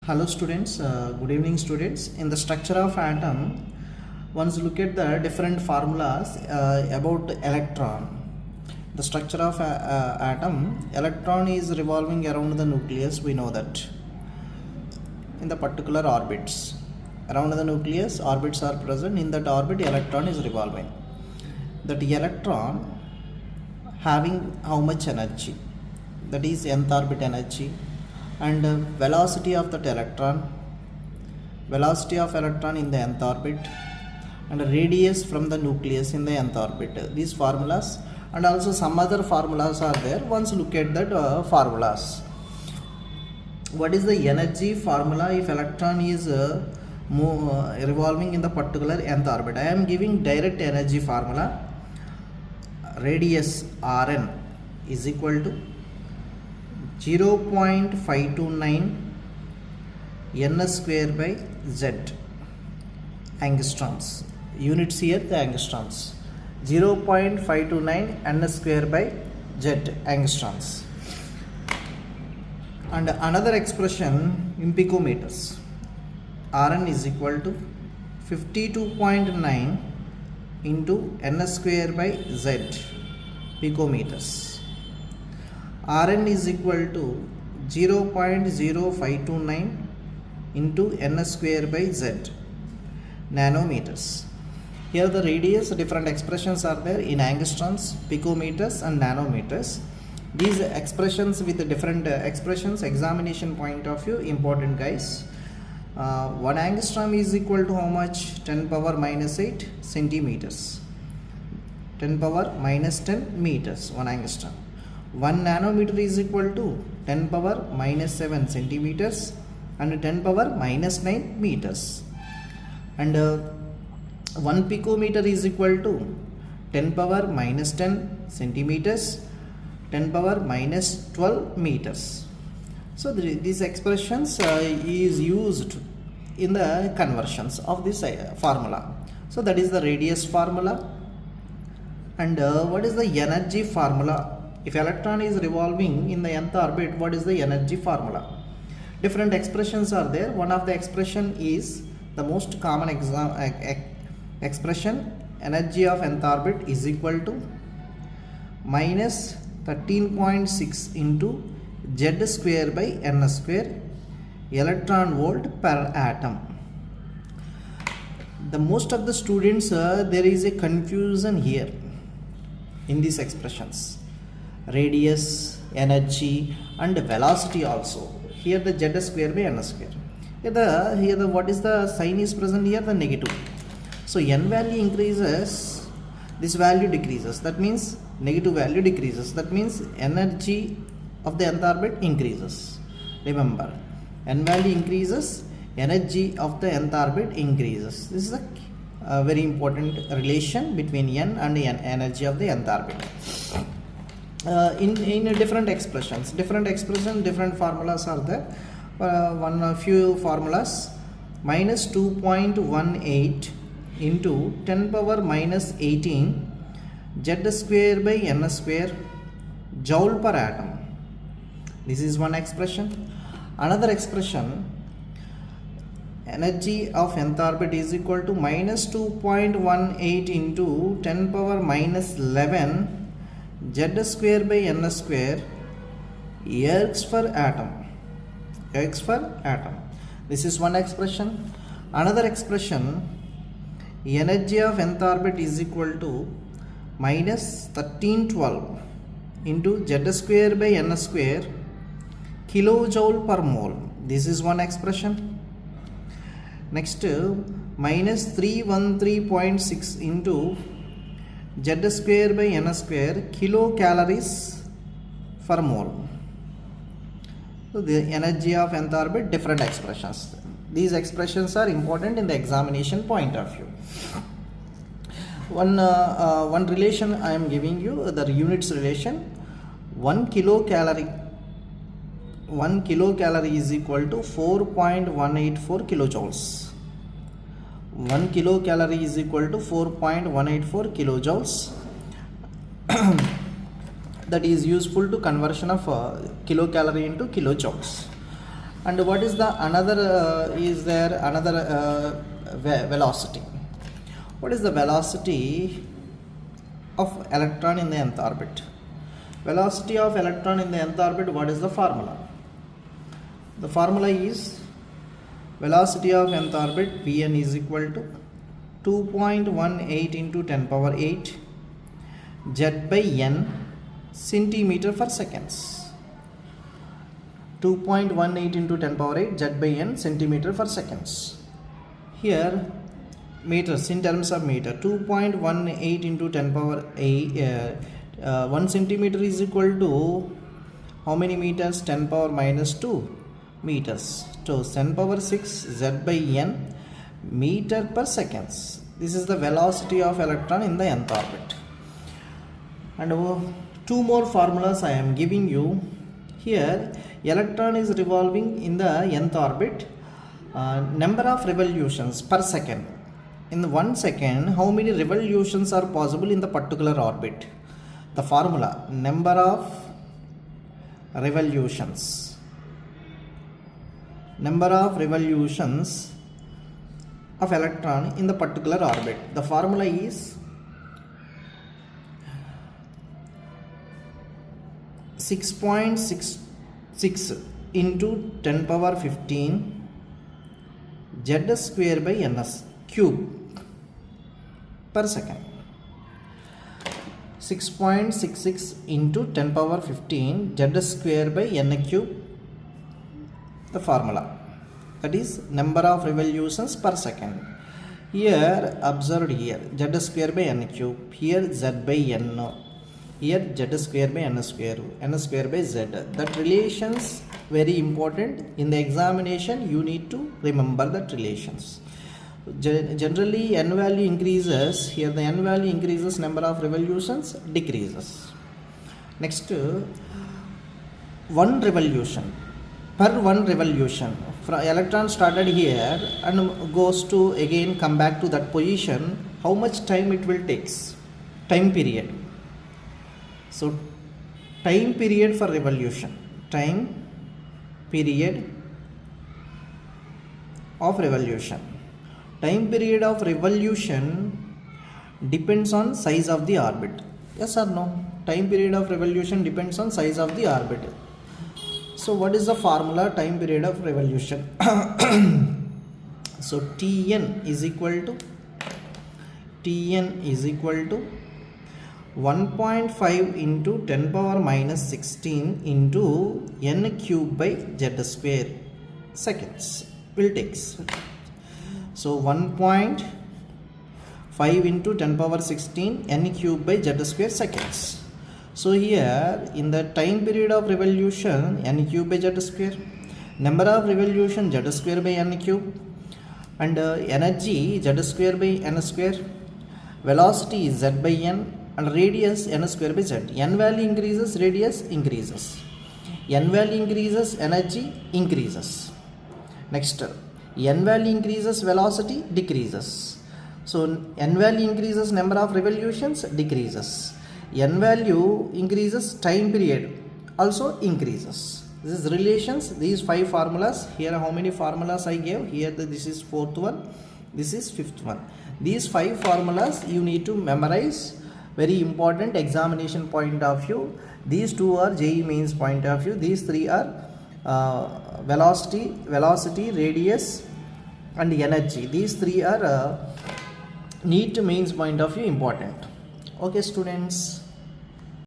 Hello students, good evening students. In the structure of atom, once look at the different formulas about electron. The structure of atom, electron is revolving around the nucleus, we know that. In the particular orbits. Around the nucleus, orbits are present. In that orbit, electron is revolving. That electron having how much energy? That is nth orbit energy. And velocity of that electron in the nth orbit, and radius from the nucleus in the nth orbit. These formulas and also some other formulas are there. Once look at that formulas. What is the energy formula if electron is revolving in the particular nth orbit? I am giving direct energy formula. Radius Rn is equal to 0.529 n square by z angstroms. Units here the angstroms. 0.529 n square by z angstroms. And another expression in picometers. Rn is equal to 52.9 into n square by z picometers. Rn is equal to 0.0529 into n square by z nanometers. Here the radius, different expressions are there in angstroms, picometers and nanometers. These expressions with different expressions, examination point of view, important guys. 1 angstrom is equal to how much? 10 power minus 8 centimeters. 10 power minus 10 meters, 1 angstrom. 1 nanometer is equal to 10 power minus 7 centimeters and 10 power minus 9 meters. And 1 picometer is equal to 10 power minus 10 centimeters, 10 power minus 12 meters. So these expressions is used in the conversions of this formula. So that is the radius formula. And what is the energy formula? If electron is revolving in the nth orbit, what is the energy formula? Different expressions are there. One of the expression is the most common expression. Energy of nth orbit is equal to minus 13.6 into z square by n square electron volt per atom. The most of the students, there is a confusion here in these expressions. Radius, energy and velocity also. Here the z square by n square. Here the what is the sign is present here? The negative. So n value increases, this value decreases. That means negative value decreases. That means energy of the nth orbit increases. Remember, n value increases, energy of the nth orbit increases. This is a very important relation between n and energy of the nth orbit. In different expressions, different formulas are there. Few formulas. Minus 2.18 into 10 power minus 18 z square by n square joule per atom. This is one expression. Another expression, energy of nth orbit is equal to minus 2.18 into 10 power minus 11 z square by n square ergs per atom. Ergs per atom. This is one expression. Another expression, energy of nth orbit is equal to minus 1312 into z square by n square kilojoule per mole. This is one expression. Next, minus 313.6 into z square by n square kilocalories per mole. So the energy of nth orbit, different expressions. These expressions are important in the examination point of view. One relation I am giving you, the units relation. 1 kilocalorie is equal to 4.184 kilojoules. 1 kilocalorie is equal to 4.184 kilojoules. That is useful to conversion of kilocalorie into kilojoules. And what is the another is there another velocity? What is the velocity of electron in the nth orbit? Velocity of electron in the nth orbit, what is the formula? The formula is velocity of nth orbit Vn is equal to 2.18 into 10 power 8 Z by n centimeter per seconds. 2.18 into 10 power 8 Z by n centimeter per seconds. Here meters in terms of meter, 2.18 into 10 power 8 1 centimeter is equal to how many meters? 10 power minus 2 meters. So 10 power 6 Z by n meter per seconds. This is the velocity of electron in the nth orbit. And two more formulas I am giving you. Here electron is revolving in the nth orbit, number of revolutions per second. In 1 second, how many revolutions are possible in the particular orbit? The formula, number of revolutions. Number of revolutions of electron in the particular orbit. The formula is 6.66 into 10 power 15 Z square by ns cube per second. 6.66 into 10 power 15 Z square by n cube, the formula, that is number of revolutions per second. Here observed here Z square by n cube, here Z by n, here Z square by n square by Z. That relations very important in the examination. You need to remember that relations. Generally n value increases, here the n value increases, number of revolutions decreases. Next, one revolution, per one revolution, from electron started here and goes to again come back to that position, how much time it will takes? Time period. So time period for revolution, time period of revolution. Time period of revolution depends on size of the orbit. Yes or no? Time period of revolution depends on size of the orbit. So what is the formula? Time period of revolution. So Tn is equal to 1.5 into 10 power minus 16 into n cube by Z square seconds will takes. So 1.5 into 10 power 16 n cube by Z square seconds. So here in the time period of revolution, n cube by Z square, number of revolution Z square by n cube, and energy Z square by n square, velocity is Z by n, and radius n square by z. N value increases, radius increases. N value increases, energy increases. Next, n value increases, velocity decreases. So n value increases, number of revolutions decreases. N value increases, time period also increases. This is relations, these 5 formulas. Here how many formulas I gave? Here this is 4th one, this is 5th one. These 5 formulas you need to memorize. Very important examination point of view. These 2 are JEE mains point of view. These 3 are velocity, radius and energy. These 3 are NEET mains point of view important. Okay students.